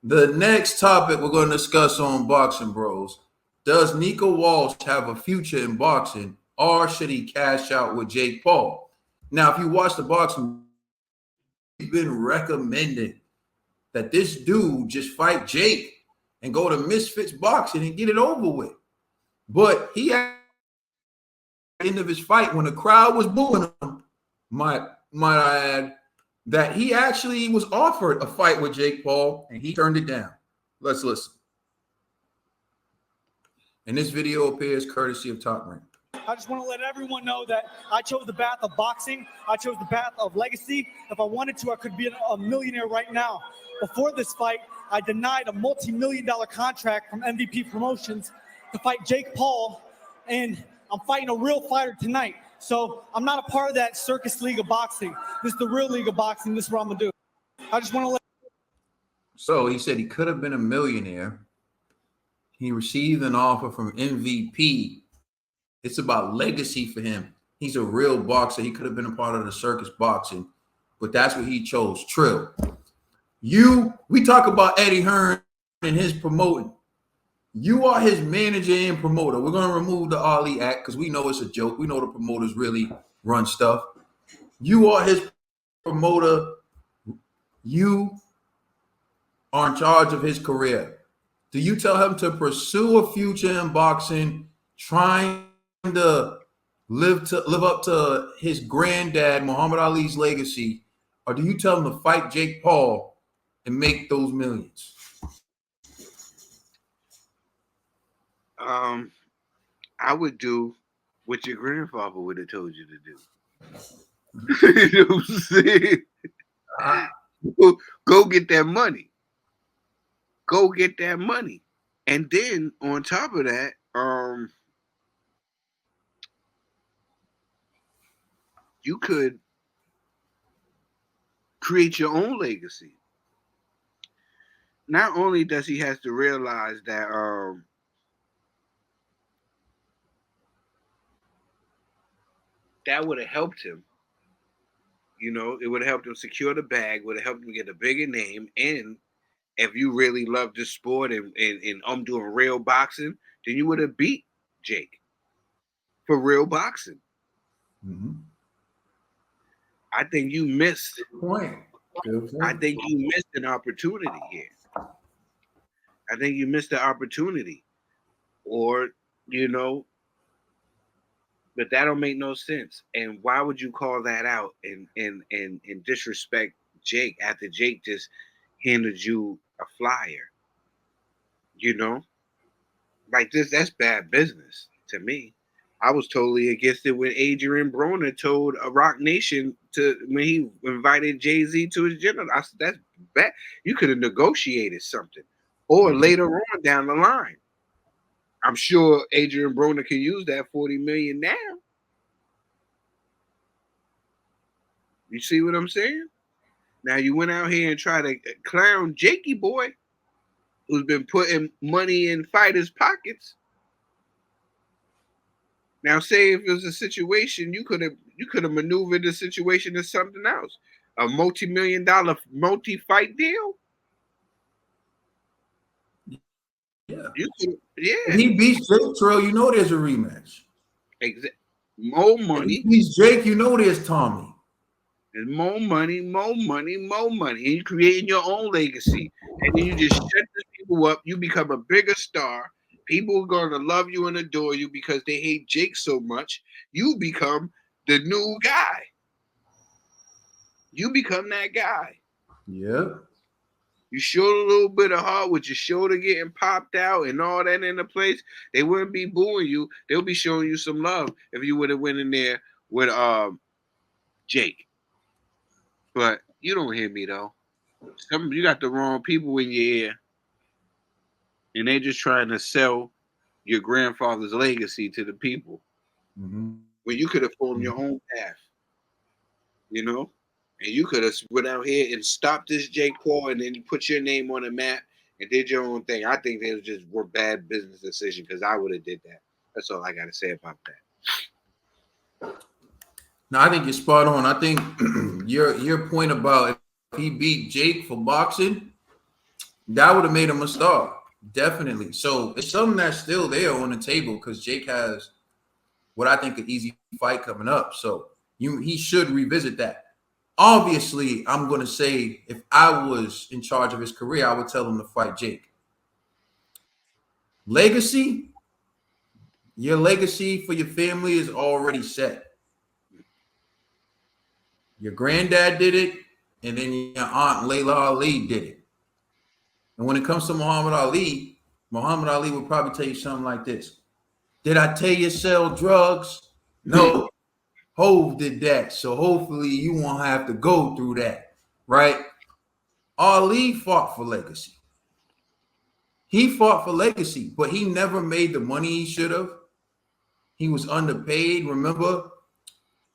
The next topic we're going to discuss on Boxing Bros. Does Nico Walsh have a future in boxing, or should he cash out with Jake Paul? Now, if you watch the boxing, we've been recommending that this dude just fight Jake and go to Misfits Boxing and get it over with. But he at the end of his fight, when the crowd was booing him, might I add, that he actually was offered a fight with Jake Paul and he turned it down. Let's listen. And this video appears courtesy of Top Rank. I just want to let everyone know that I chose the path of boxing. I chose the path of legacy. If I wanted to, I could be a millionaire right now. Before this fight, I denied a multi-million-dollar contract from MVP Promotions to fight Jake Paul, and I'm fighting a real fighter tonight. So I'm not a part of that circus league of boxing. This is the real league of boxing. This is what I'm going to do. I just want to let... So he said he could have been a millionaire. He received an offer from MVP. It's about legacy for him. He's a real boxer. He could have been a part of the circus boxing, but that's what he chose. Trill. We talk about Eddie Hearn and his promoting. You are his manager and promoter. We're going to remove the Ali Act because we know it's a joke. We know the promoters really run stuff. You are his promoter. You are in charge of his career. Do you tell him to pursue a future in boxing, trying to live up to his granddad Muhammad Ali's legacy, or do you tell him to fight Jake Paul and make those millions? I would do what your grandfather would have told you to do. You know what I'm saying? Go get that money. Go get that money. And then on top of that, you could create your own legacy. Not only does he have to realize that that would have helped him. You know, it would have helped him secure the bag, would have helped him get a bigger name. And if you really love this sport and I'm doing real boxing, then you would have beat Jake for real boxing. Mm-hmm. I think you missed. Good point. I think you missed an opportunity here. I think you missed the opportunity, or but that don't make no sense. And why would you call that out and disrespect Jake after Jake just handed you a flyer? You know, like this, that's bad business to me. I was totally against it when Adrian Broner told Rock Nation when he invited Jay-Z to his dinner. I said, that's bad. You could have negotiated something. Or later on down the line. I'm sure Adrian Broner can use that $40 million now. You see what I'm saying? Now you went out here and tried to clown Jakey boy, who's been putting money in fighters' pockets. Now, say if it was a situation, you could have maneuvered the situation to something else, a multi-million-dollar multi-fight deal. Yeah, yeah. He beats Jake Trail. You know there's a rematch. Exactly. More money. If he beats Jake. You know there's Tommy. There's more money, more money, more money. And you're creating your own legacy. And then you just shut these people up. You become a bigger star. People are going to love you and adore you because they hate Jake so much. You become the new guy. You become that guy. Yeah. You showed a little bit of heart with your shoulder getting popped out and all that in the place. They wouldn't be booing you. They'll be showing you some love if you would have went in there with Jake. But you don't hear me though. You got the wrong people in your ear. And they're just trying to sell your grandfather's legacy to the people. Mm-hmm. When you could have formed your own path. You know? And you could have went out here and stopped this Jake Paul and then you put your name on the map and did your own thing. I think they was just were bad business decision because I would have did that. That's all I got to say about that. No, I think you're spot on. I think your point about if he beat Jake for boxing, That would have made him a star, definitely. So it's something that's still there on the table because Jake has what I think an easy fight coming up. So he should revisit that. Obviously, I'm going to say if I was in charge of his career, I would tell him to fight Jake. Legacy, your legacy for your family is already set. Your granddad did it, and then your aunt Layla Ali did it. And when it comes to Muhammad Ali would probably tell you something like this. Did I tell you sell drugs? No. Hove did that. So hopefully you won't have to go through that. Right? Ali fought for legacy. He fought for legacy, but he never made the money he should have. He was underpaid. Remember,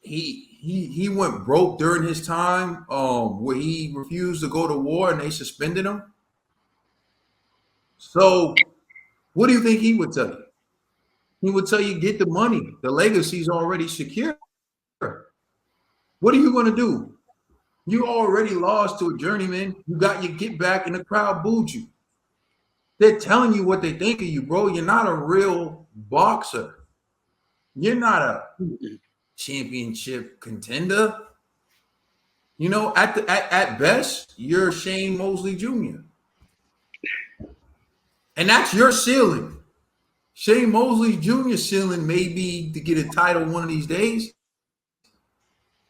he went broke during his time where he refused to go to war and they suspended him. So what do you think he would tell you? He would tell you get the money. The legacy's already secure. What are you going to do? You already lost to a journeyman. You got your get back and the crowd booed you. They're telling you what they think of you, bro. You're not a real boxer. You're not a championship contender. You know, at best, you're Shane Mosley Jr. And that's your ceiling. Shane Mosley Jr. ceiling may be to get a title one of these days.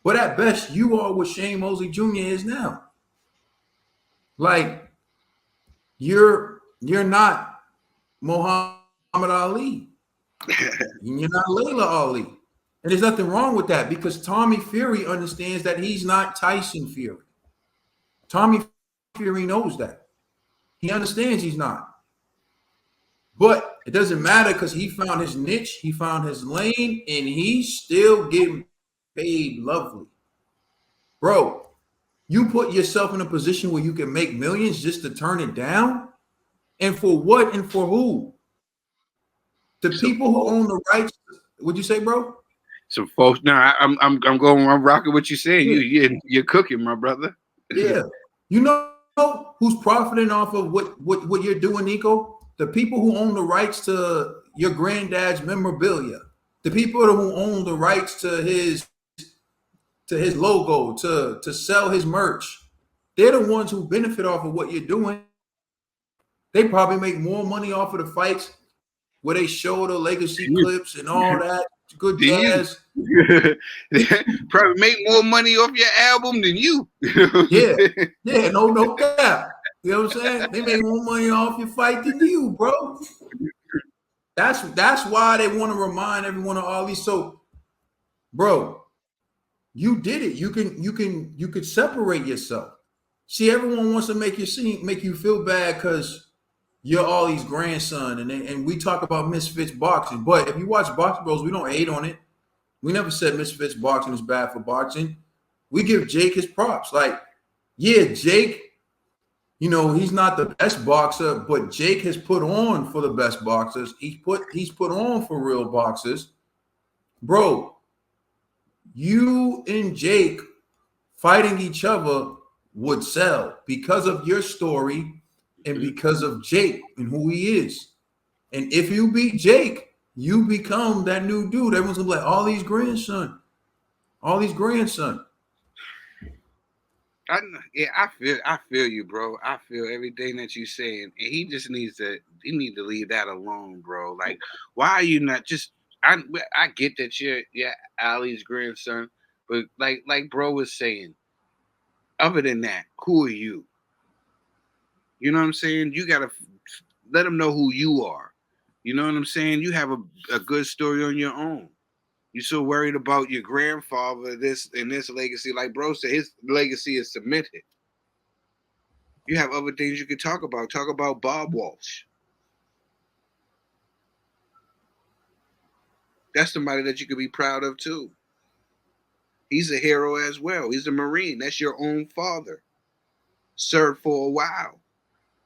But at best, you are what Shane Mosley Jr. is now. Like, you're not Muhammad Ali. You're not Layla Ali. And there's nothing wrong with that because Tommy Fury understands that he's not Tyson Fury. Tommy Fury knows that. He understands he's not. But it doesn't matter because he found his niche, he found his lane, and he's still getting paid lovely. Bro, you put yourself in a position where you can make millions just to turn it down? And for what and for who? The people who own the rights. What'd you say, bro? Some folks. No, I'm going. I'm rocking what you're saying. Yeah. You're cooking, my brother. Yeah. You know who's profiting off of what you're doing, Nico? The people who own the rights to your granddad's memorabilia, the people who own the rights to his logo, to sell his merch. They're the ones who benefit off of what you're doing. They probably make more money off of the fights where they show the legacy clips and all that good jazz. Probably make more money off your album than you. Yeah, no cap. You know what I'm saying? They make more money off your fight than you, bro. That's why they want to remind everyone of all these. So, bro, you did it. You could separate yourself. See, everyone wants to make you feel bad because you're Ollie's grandson, and we talk about Misfits boxing. But if you watch Box Bros, we don't hate on it. We never said Misfits boxing is bad for boxing. We give Jake his props. Like, yeah, Jake, you know, he's not the best boxer, but Jake has put on for the best boxers. He's put on for real boxers. Bro, you and Jake fighting each other would sell because of your story and because of Jake and who he is. And if you beat Jake, you become that new dude. Everyone's gonna be like, Ollie's grandson. I feel you, bro. I feel everything that you're saying, and he just needs to leave that alone, bro. Like, why are you not just? I get that you're Ali's grandson, but like bro was saying, other than that, who are you? You know what I'm saying? You gotta let them know who you are. You know what I'm saying? You have a good story on your own. You're so worried about your grandfather, this legacy. Like bro said, his legacy is cemented. You have other things you could talk about. Talk about Bob Walsh. That's somebody that you could be proud of too. He's a hero as well. He's a Marine. That's your own father. Served for a while.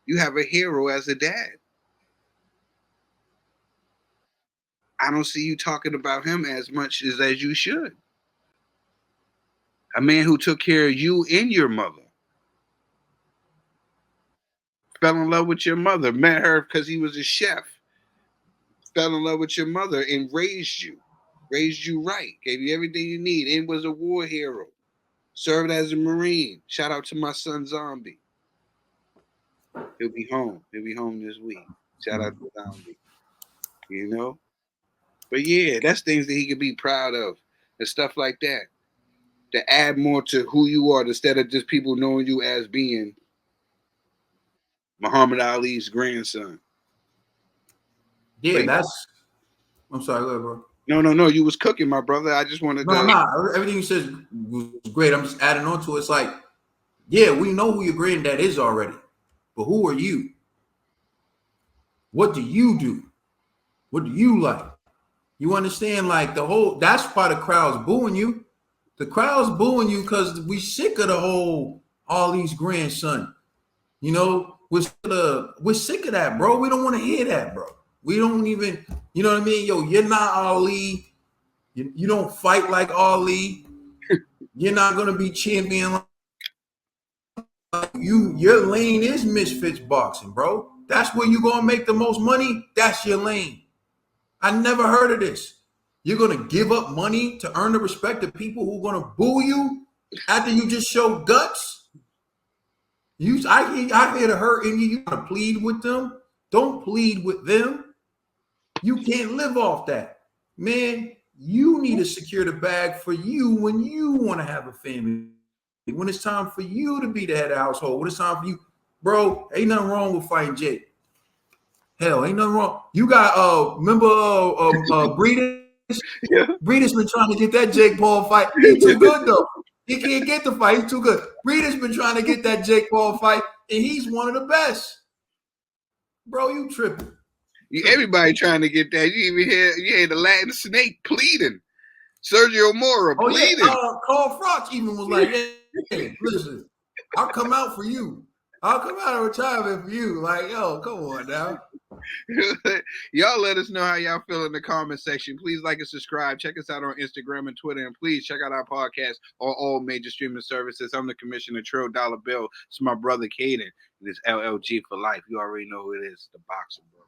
You have a hero as a dad. I don't see you talking about him as much as you should. A man who took care of you and your mother. Fell in love with your mother. Met her because he was a chef. Fell in love with your mother and raised you right. Gave you everything you need. And was a war hero. Served as a Marine. Shout out to my son Zombie. He'll be home. He'll be home this week. Shout out to Zombie. You know? But yeah, that's things that he could be proud of and stuff like that. To add more to who you are instead of just people knowing you as being Muhammad Ali's grandson. Yeah, But I'm sorry, go ahead, bro. No. You was cooking, my brother. I just wanted to. No. Everything you said was great. I'm just adding on to it. It's like, yeah, we know who your granddad is already, but who are you? What do you do? What do you like? You understand? Like that's why the crowd's booing you. The crowd's booing you because we sick of all these grandson. You know, we're sick of that, bro. We don't want to hear that, bro. We don't even, you know what I mean? Yo, you're not Ali. You don't fight like Ali. You're not gonna be champion. Your lane is misfits boxing, bro. That's where you're gonna make the most money. That's your lane. I never heard of this. You're gonna give up money to earn the respect of people who are gonna boo you after you just show guts. I hear the hurt in you. You gotta plead with them. Don't plead with them. You can't live off that, man. You need to secure the bag for you when you want to have a family. When it's time for you to be the head of the household. When it's time for you, bro. Ain't nothing wrong with fighting Jake. Hell, ain't nothing wrong. You got remember Breedis? Yeah. Breedis been trying to get that Jake Paul fight. He's too good though. He can't get the fight. He's too good. Breedis been trying to get that Jake Paul fight, and he's one of the best. Bro, you tripping. Everybody trying to get that. You even hear the Latin snake pleading. Sergio Mora pleading. Yeah. Carl Froch even was like, hey, listen, I'll come out for you. I'll come out of retirement for you. Like, yo, come on now. Y'all let us know how y'all feel in the comment section. Please like and subscribe. Check us out on Instagram and Twitter. And please check out our podcast on all major streaming services. I'm the Commissioner Trill Dollar Bill. It's my brother Caden. And it's LLG for life. You already know who it is. The Boxer Bros.